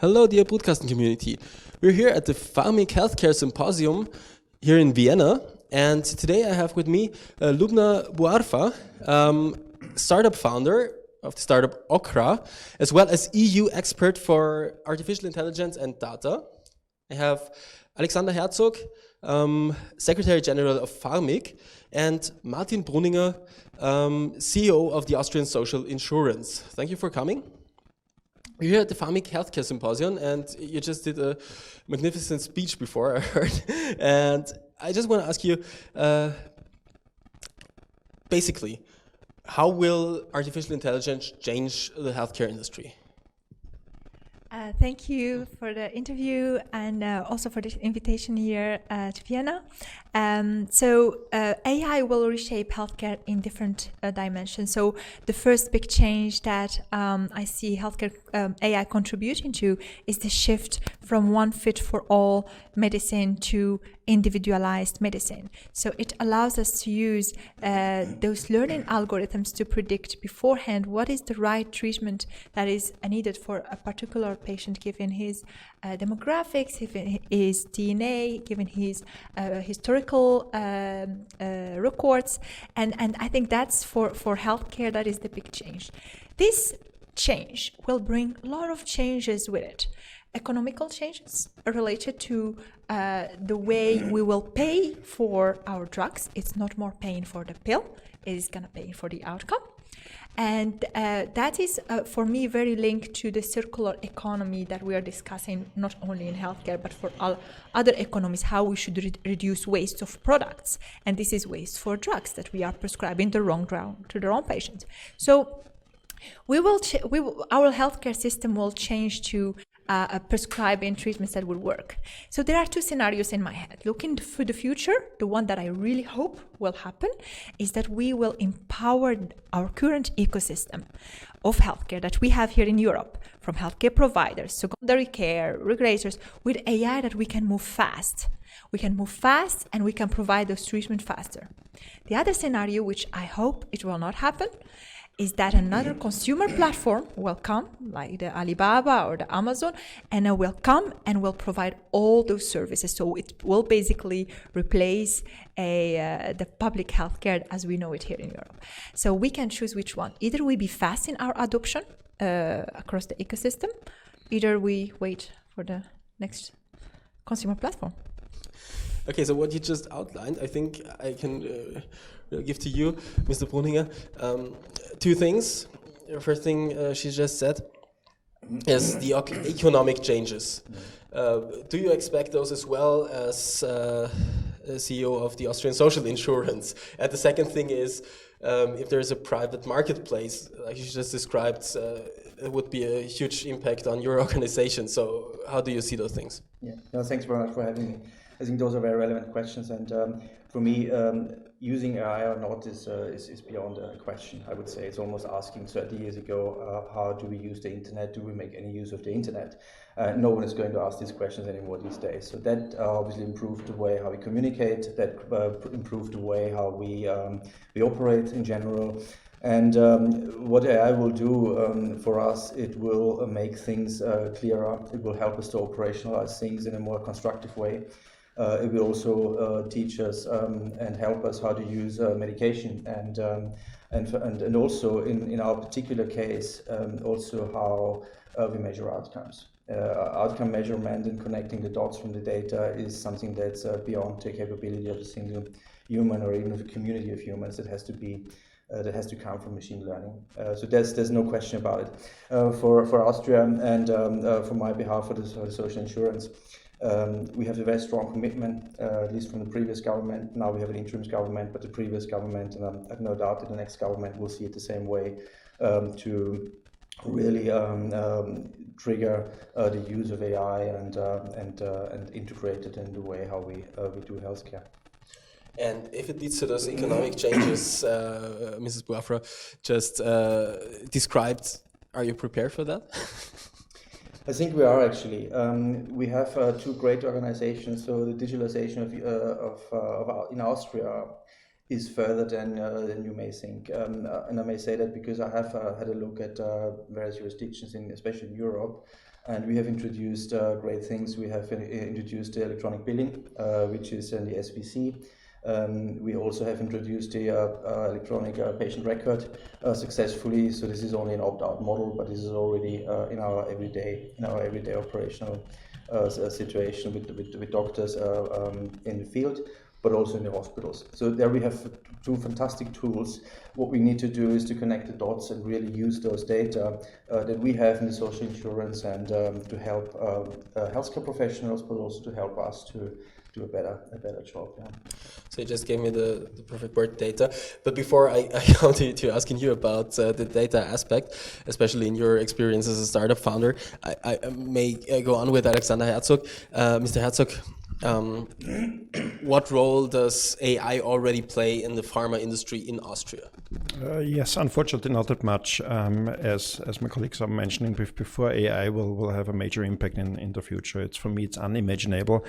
Hello, dear Brutkasten community. We're here at the Pharmig Healthcare Symposium here in Vienna, and today I have with me Loubna Bouarfa, startup founder of the startup Okra, as well as EU expert for artificial intelligence and data. I have Alexander Herzog, Secretary General of Pharmig, and Martin Brunninger, CEO of the Austrian Social Insurance. Thank you for coming. We're here at the Pharmig Healthcare Symposium, and you just did a magnificent speech before, I heard. And I just want to ask you, basically, how will artificial intelligence change the healthcare industry? Thank you for the interview and also for the invitation here to Vienna. AI will reshape healthcare in different dimensions. So the first big change that I see healthcare AI contributing to is the shift from one fit for all medicine to individualized medicine. So it allows us to use those learning algorithms to predict beforehand what is the right treatment that is needed for a particular patient given his demographics, given his DNA, given his historical records. And I think that's for healthcare, that is the big change. This change will bring a lot of changes with it. Economical changes related to the way we will pay for our drugs. It's not more paying for the pill, it is going to pay for the outcome. And that is, for me, very linked to the circular economy that we are discussing, not only in healthcare, but for all other economies, how we should reduce waste of products. And this is waste for drugs that we are prescribing the wrong drug to the wrong patient. So our healthcare system will change to prescribing treatments that will work. So there are two scenarios in my head. Looking for the future, the one that I really hope will happen is that we will empower our current ecosystem of healthcare that we have here in Europe, from healthcare providers, secondary care, regulators, with AI that we can move fast. We can move fast and we can provide those treatments faster. The other scenario, which I hope it will not happen, is that another consumer platform will come, like the Alibaba or the Amazon, and it will come and will provide all those services. So it will basically replace the public healthcare as we know it here in Europe. So we can choose which one. Either we be fast in our adoption across the ecosystem, either we wait for the next consumer platform. Okay, so what you just outlined, I think I can give to you, Mr. Brunninger, two things. The first thing she just said is the economic changes. Do you expect those as well as CEO of the Austrian Social Insurance? And the second thing is, if there is a private marketplace, like you just described, it would be a huge impact on your organization. So how do you see those things? Yeah, no, thanks very much for having me. I think those are very relevant questions, and for me, using AI or not is beyond a question. I would say it's almost asking 30 years ago, how do we use the internet? Do we make any use of the internet? No one is going to ask these questions anymore these days. So that obviously improved the way how we communicate. That improved the way how we operate in general. And what AI will do for us, it will make things clearer. It will help us to operationalize things in a more constructive way. It will also teach us and help us how to use medication and also in our particular case also how we measure outcomes. Outcome measurement and connecting the dots from the data is something that's beyond the capability of a single human or even of a community of humans. That has to come from machine learning. So there's no question about it. For Austria and for my behalf for the social insurance, we have a very strong commitment, at least from the previous government. Now we have an interim government, but the previous government, and I have no doubt that the next government will see it the same way, to really trigger the use of AI and integrate it in the way how we do healthcare. And if it leads to those economic changes, Mrs. Bouarfa just described, are you prepared for that? I think we are actually. We have two great organizations. So the digitalization in Austria is further than you may think, and I may say that because I have had a look at various jurisdictions, especially in Europe, And we have introduced great things. We have introduced the electronic billing, which is in the SVC. We also have introduced the electronic patient record successfully. So this is only an opt-out model, but this is already in our everyday operational situation with doctors in the field, but also in the hospitals. So there we have two fantastic tools. What we need to do is to connect the dots and really use those data that we have in the social insurance and to help healthcare professionals, but also to help us to do a better job. Yeah. So you just gave me the perfect word, data. But before I come to asking you about the data aspect, especially in your experience as a startup founder, I may go on with Alexander Herzog. Mr. Herzog, what role does AI already play in the pharma industry in Austria? Yes, unfortunately not that much. As my colleagues are mentioning before, AI will have a major impact in the future. For me, it's unimaginable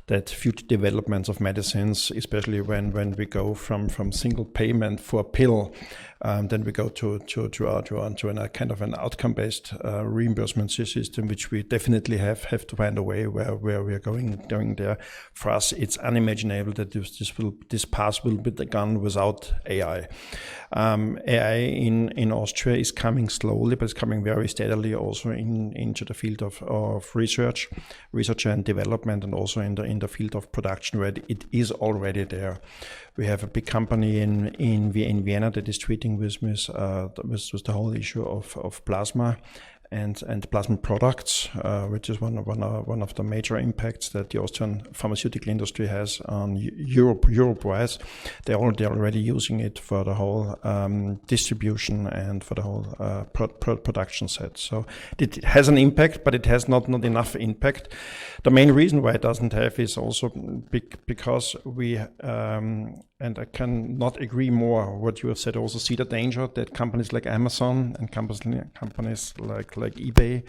that future developments of medicines, especially when we go from single payment for a pill, then we go to a kind of an outcome-based reimbursement system, which we definitely have to find a way where we are going there. For us, it's unimaginable that this path will be done without AI. AI in Austria is coming slowly, but it's coming very steadily also into the field of research and development, and also in the field of production, where it is already there. We have a big company in Vienna that is treating with the whole issue of plasma and plasma products, which is one of the major impacts that the Austrian pharmaceutical industry has on Europe-wise. They're already using it for the whole distribution and for the whole production set. So it has an impact, but it has not enough impact. The main reason why it doesn't have is also because we and I cannot agree more what you have said. Also see the danger that companies like Amazon and companies like eBay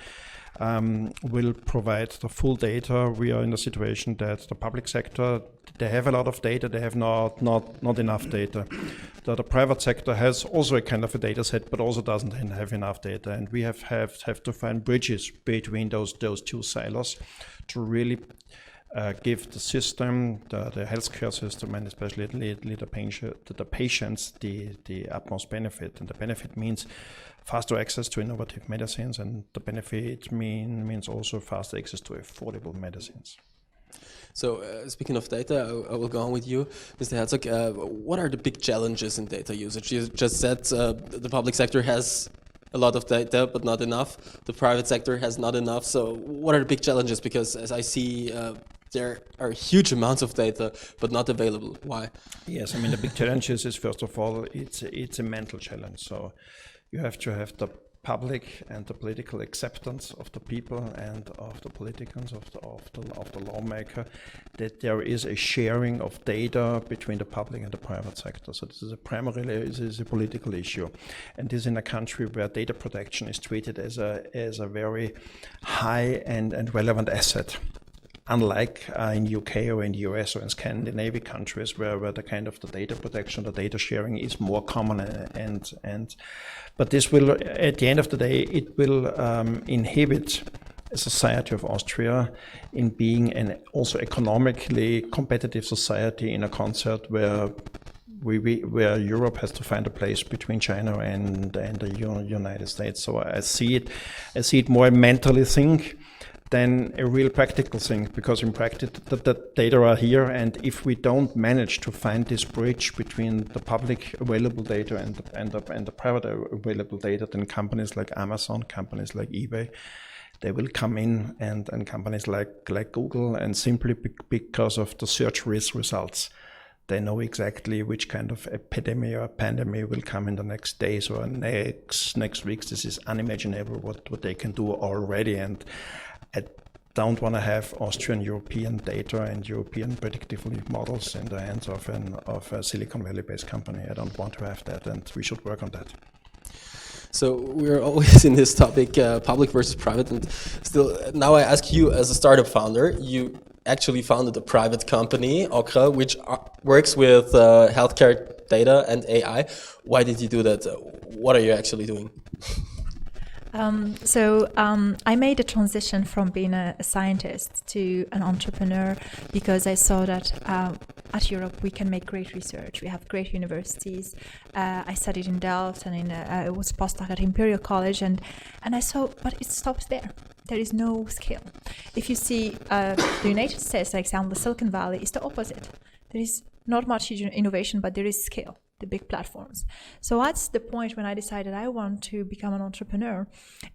will provide the full data. We are in a situation that the public sector, they have a lot of data, they have not enough data. The private sector has also a kind of a data set, but also doesn't have enough data. And we have to find bridges between those two silos to really give the system, the healthcare system, and especially the patients, the utmost benefit. And the benefit means faster access to innovative medicines, and the benefit means also faster access to affordable medicines. So speaking of data, I will go on with you, Mr. Herzog. What are the big challenges in data usage? You just said the public sector has a lot of data, but not enough. The private sector has not enough. So what are the big challenges? Because as I see, there are huge amounts of data, but not available. Why? Yes, I mean, the big challenge is first of all, it's a mental challenge. So you have to have the public and the political acceptance of the people and of the politicians, of the lawmaker, that there is a sharing of data between the public and the private sector. So this is a political issue, and this in a country where data protection is treated as a very high and relevant asset. Unlike in UK or in the US or in Scandinavian countries, where the kind of the data protection, the data sharing is more common, but this will, at the end of the day, it will inhibit a society of Austria in being an also economically competitive society in a concert where Europe has to find a place between China and the United States. So I see it more mentally think than a real practical thing, because in practice the data are here, and if we don't manage to find this bridge between the public available data and the private available data, then companies like Amazon, companies like eBay, they will come in, and companies like Google, and simply because of the search results, they know exactly which kind of epidemic or pandemic will come in the next days or next weeks. This is unimaginable what they can do already, and I don't want to have Austrian European data and European predictive models in the hands of a Silicon Valley-based company. I don't want to have that, and we should work on that. So we're always in this topic, public versus private, and still now I ask you, as a startup founder, you actually founded a private company, Okra, which works with healthcare data and AI. Why did you do that? What are you actually doing? I made a transition from being a scientist to an entrepreneur because I saw that at Europe we can make great research. We have great universities. I studied in Delft and I was postdoc at Imperial College, and I saw, but it stops there. There is no scale. If you see the United States, for example, the Silicon Valley is the opposite. There is not much innovation, but there is scale, the big platforms. So that's the point when I decided I want to become an entrepreneur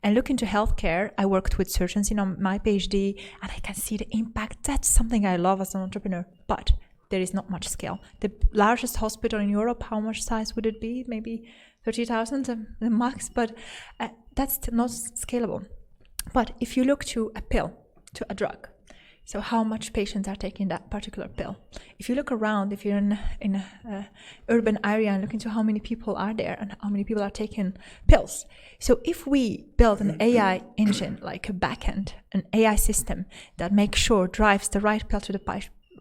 and look into healthcare. I worked with surgeons in my PhD, and I can see the impact. That's something I love as an entrepreneur, but there is not much scale. The largest hospital in Europe, how much size would it be? Maybe 30,000 the max, but that's not scalable. But if you look to a pill, to a drug, so how much patients are taking that particular pill? If you look around, if you're in an urban area and look into how many people are there and how many people are taking pills. So if we build an AI engine, like a backend, an AI system that makes sure drives the right pill to the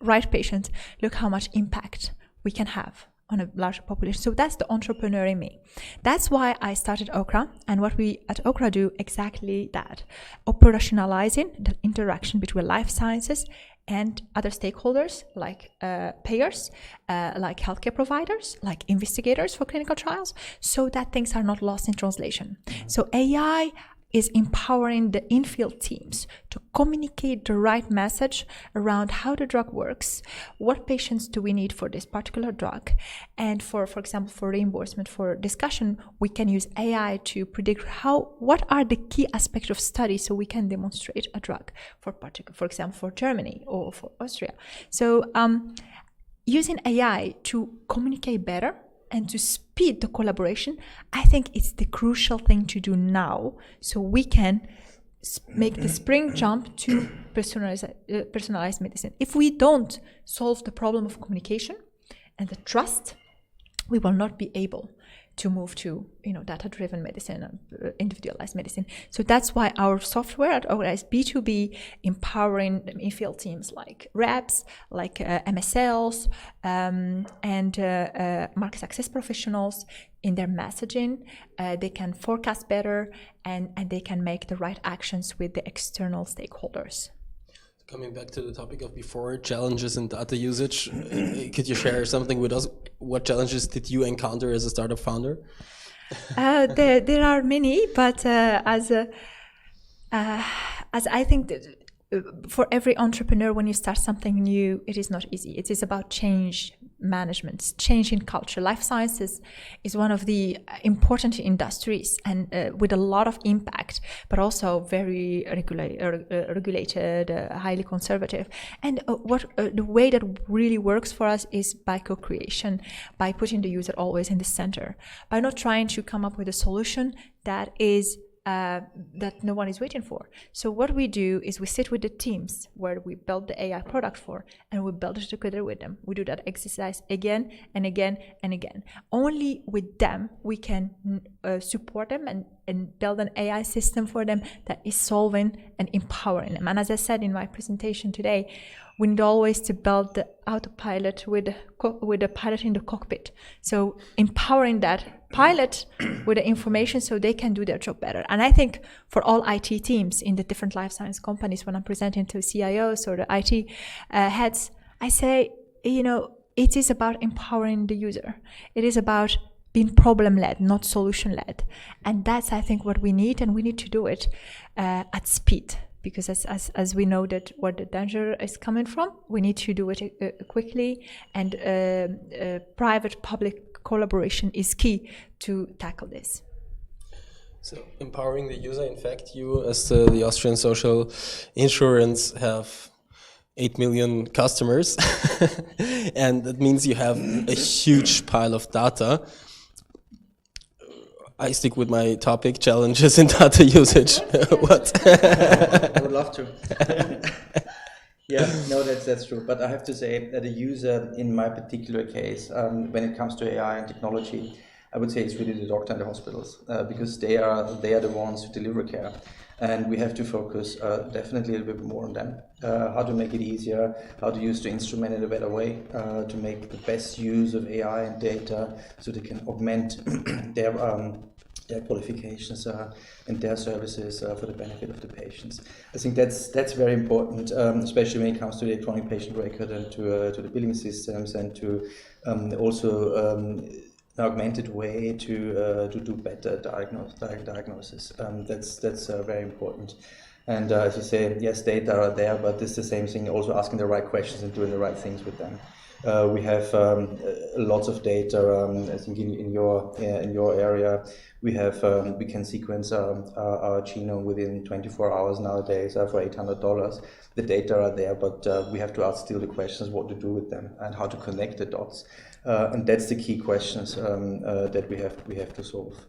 right patient, look how much impact we can have on a larger population. So that's the entrepreneur in me. That's why I started Okra, and what we at Okra do exactly that, operationalizing the interaction between life sciences and other stakeholders like payers, like healthcare providers, like investigators for clinical trials, so that things are not lost in translation. So AI is empowering the in-field teams to communicate the right message around how the drug works, what patients do we need for this particular drug, and for example, for reimbursement, for discussion, we can use AI to predict what are the key aspects of study so we can demonstrate a drug for example, for Germany or for Austria. So using AI to communicate better and to speed the collaboration, I think it's the crucial thing to do now, so we can make the spring jump to personalized medicine. If we don't solve the problem of communication and the trust, we will not be able to move to data-driven medicine and individualized medicine. So that's why our software at Okra is B2B, empowering in-field teams like reps, like MSLs, and market access professionals in their messaging. They can forecast better and they can make the right actions with the external stakeholders. Coming back to the topic of before, challenges in data usage, could you share something with us? What challenges did you encounter as a startup founder? There are many, but as I think that for every entrepreneur, when you start something new, it is not easy. It is about change management, change in culture. Life sciences is one of the important industries and with a lot of impact, but also very regulated, highly conservative. And the way that really works for us is by co-creation, by putting the user always in the center, by not trying to come up with a solution that is that no one is waiting for. So what we do is we sit with the teams where we build the AI product for, and we build it together with them. We do that exercise again and again and again. Only with them we can support them and build an AI system for them that is solving and empowering them. And as I said in my presentation today, we need always to build the autopilot with the pilot in the cockpit. So empowering that pilot with the information so they can do their job better. And I think for all IT teams in the different life science companies, when I'm presenting to CIOs or the IT heads, I say, it is about empowering the user. It is about being problem-led, not solution-led. And that's, I think, what we need, and we need to do it at speed. Because as we know that where the danger is coming from, we need to do it quickly, and private-public collaboration is key to tackle this. So empowering the user, in fact, you as the Austrian social insurance have 8 million customers, and that means you have a huge pile of data. I stick with my topic, challenges in data usage. What? I would love to. Yeah, no, that's true. But I have to say that a user, in my particular case, when it comes to AI and technology, I would say it's really the doctor and the hospitals, because they are the ones who deliver care. And we have to focus definitely a little bit more on them. How to make it easier, how to use the instrument in a better way, to make the best use of AI and data so they can augment their qualifications and their services for the benefit of the patients. I think that's very important, especially when it comes to the electronic patient record and to the billing systems, and to also an augmented way to do better diagnosis. That's very important. And as you say, yes, data are there, but it's the same thing, also asking the right questions and doing the right things with them. We have lots of data. I think in your area, we can sequence our genome within 24 hours nowadays for $800. The data are there, but we have to ask still the questions what to do with them and how to connect the dots. And that's the key questions that we have to solve.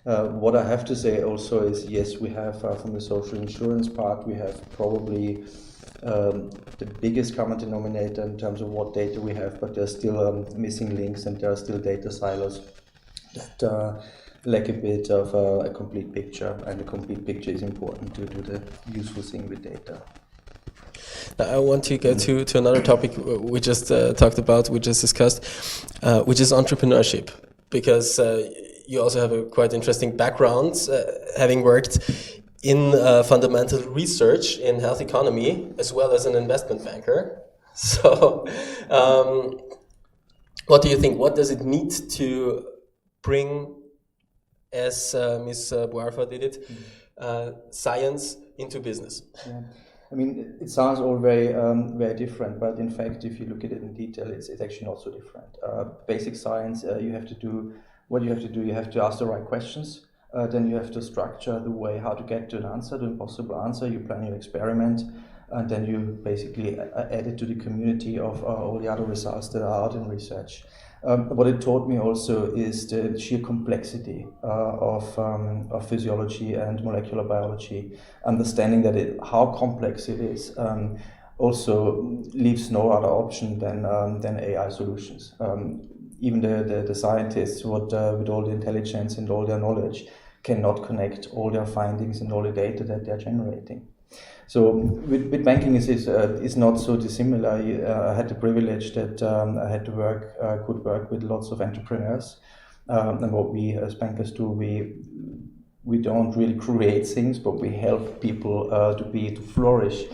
What I have to say also is, yes, we have from the social insurance part, we have probably the biggest common denominator in terms of what data we have, but there's still missing links, and there are still data silos that lack a bit of a complete picture, and a complete picture is important to do the useful thing with data. Now I want to go to another topic we just talked about, we just discussed, which is entrepreneurship, because you also have a quite interesting background, having worked in fundamental research in health economy, as well as an investment banker. So what do you think? What does it need to bring, as Ms. Bouarfa did it, science into business? Yeah. I mean, it sounds all very different, but in fact, if you look at it in detail, it's actually not so different. Basic science, you have to do what you have to do. You have to ask the right questions. Then you have to structure the way how to get to an answer, to an impossible answer. You plan your experiment, and then you basically add it to the community of all the other results that are out in research. What it taught me also is the sheer complexity of physiology and molecular biology. Understanding that how complex it is also leaves no other option than AI solutions. Even the scientists, with all the intelligence and all their knowledge, cannot connect all their findings and all the data that they're generating. So with banking is not so dissimilar. I had the privilege that I could work with lots of entrepreneurs, and what we as bankers do, we don't really create things, but we help people to flourish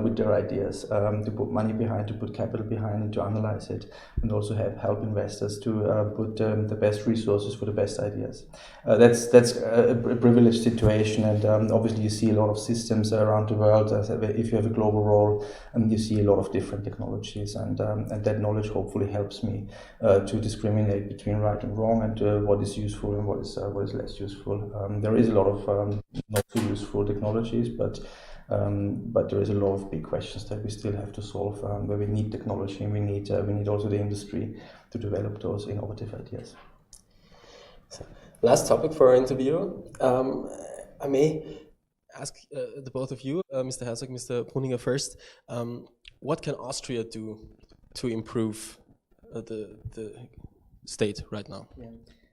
with their ideas, to put money behind, to put capital behind, and to analyze it, and also help investors to put the best resources for the best ideas. That's a privileged situation, and obviously you see a lot of systems around the world. If you have a global role, and you see a lot of different technologies, and that knowledge hopefully helps me to discriminate between right and wrong, and what is useful and what is less useful. There is a lot of not so useful technologies, but there is a lot of big questions that we still have to solve, where we need technology, and we need also the industry to develop those innovative ideas. So, last topic for our interview. I may ask the both of you, Mr. Herzog, Mr. Brunninger first. What can Austria do to improve the state right now? Yeah.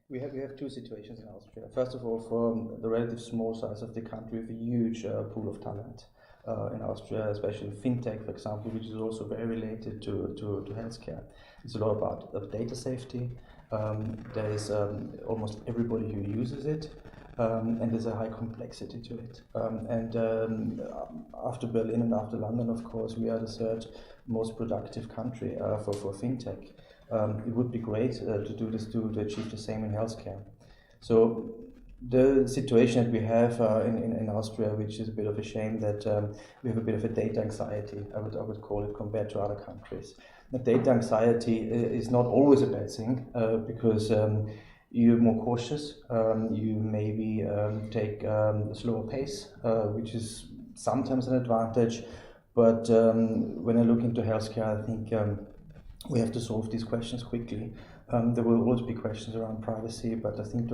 We have two situations in Austria. First of all, for the relative small size of the country, we have a huge pool of talent in Austria, especially fintech, for example, which is also very related to healthcare. It's a lot about data safety. There is almost everybody who uses it, and there's a high complexity to it. After Berlin and after London, of course, we are the third most productive country for fintech. It would be great to do this, to achieve the same in healthcare. So the situation that we have in Austria, which is a bit of a shame, that we have a bit of a data anxiety, I would call it, compared to other countries. The data anxiety is not always a bad thing, because you're more cautious, you maybe take a slower pace, which is sometimes an advantage, but when I look into healthcare, I think we have to solve these questions quickly. There will always be questions around privacy, but I think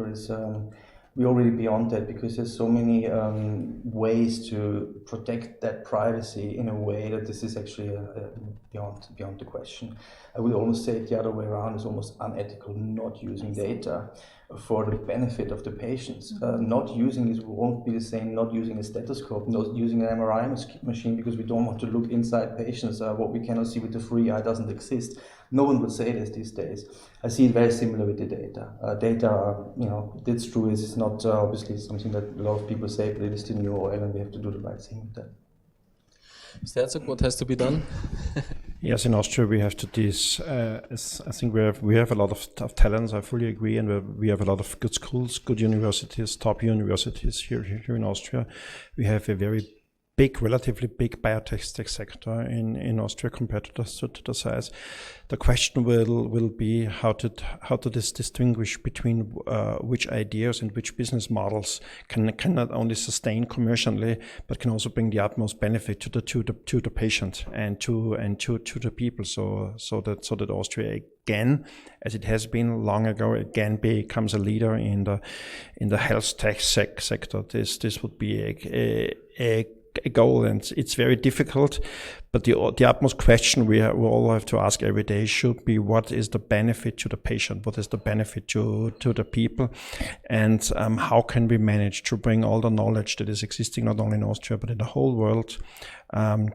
we're already beyond that, because there's so many ways to protect that privacy in a way that this is actually beyond the question. I would almost say it the other way around. It's almost unethical not using data for the benefit of the patients. Not using it won't be the same not using a stethoscope, not using an MRI machine, because we don't want to look inside patients. What we cannot see with the free eye doesn't exist. No one would say this these days. I see it very similar with the data. It's true. It's not obviously something that a lot of people say, but it is the new oil, and we have to do the right thing with that. Mr. Herzog, what has to be done? Yes, in Austria we have to I think we have a lot of talents. I fully agree, and we have a lot of good schools, good universities, top universities here in Austria. We have a relatively big biotech sector in Austria compared to the size. The question will be how to distinguish between which ideas and which business models can not only sustain commercially, but can also bring the utmost benefit to the patient and to the people. So that Austria again, as it has been long ago, again becomes a leader in the health tech sector. This would be a goal, and it's very difficult, but the utmost question we all have to ask every day should be, what is the benefit to the patient, what is the benefit to the people, and how can we manage to bring all the knowledge that is existing not only in Austria but in the whole world,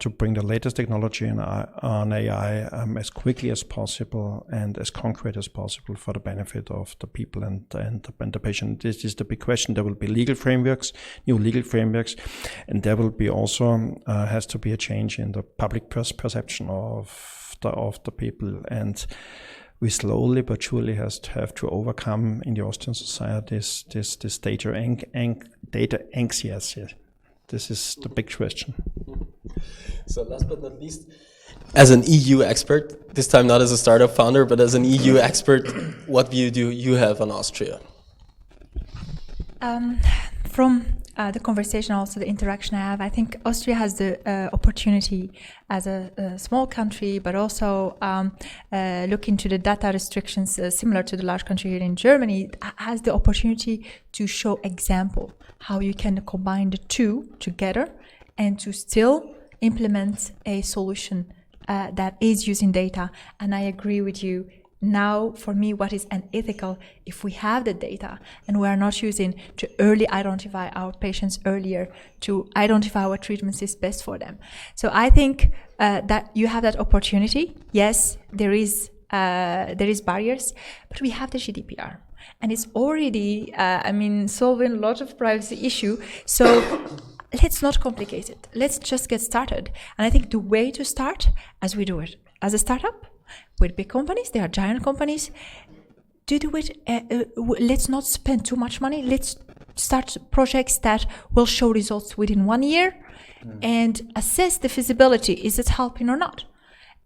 to bring the latest technology on AI as quickly as possible and as concrete as possible for the benefit of the people and the patient. This is the big question. There will be new legal frameworks, and there will be also has to be a change in the public perception of the people, and we slowly but surely have to overcome in the Austrian society this data anxiety. This is the big question. So last but not least, as an EU expert, this time not as a startup founder, but as an EU expert, what view do you have on Austria? From the conversation, also the interaction I have, I think Austria has the opportunity as a small country, but also look into the data restrictions similar to the large country here in Germany, has the opportunity to show example how you can combine the two together and to still implement a solution that is using data. And I agree with you. Now, for me, what is unethical if we have the data and we are not using to early identify our patients earlier, to identify what treatments is best for them. So I think that you have that opportunity. Yes, there is barriers, but we have the GDPR. And it's already, solving a lot of privacy issue. So let's not complicate it. Let's just get started. And I think the way to start, as we do it as a startup, with big companies, they are giant companies, to do it, let's not spend too much money. Let's start projects that will show results within 1 year and assess the feasibility. Is it helping or not?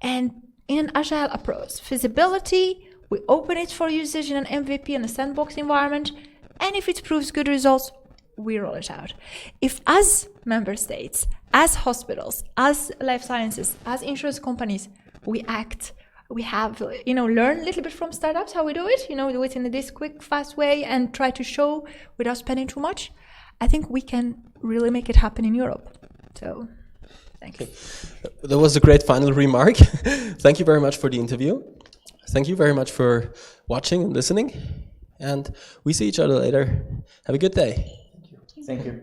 And in an agile approach, feasibility, we open it for usage in an MVP and a sandbox environment. And if it proves good results, we roll it out. If as member states, as hospitals, as life sciences, as insurance companies, we act, we have, learn a little bit from startups how we do it, do it in this quick, fast way and try to show without spending too much. I think we can really make it happen in Europe. So, thanks. Okay. That was a great final remark. Thank you very much for the interview. Thank you very much for watching and listening. And we see each other later. Have a good day. Thank you.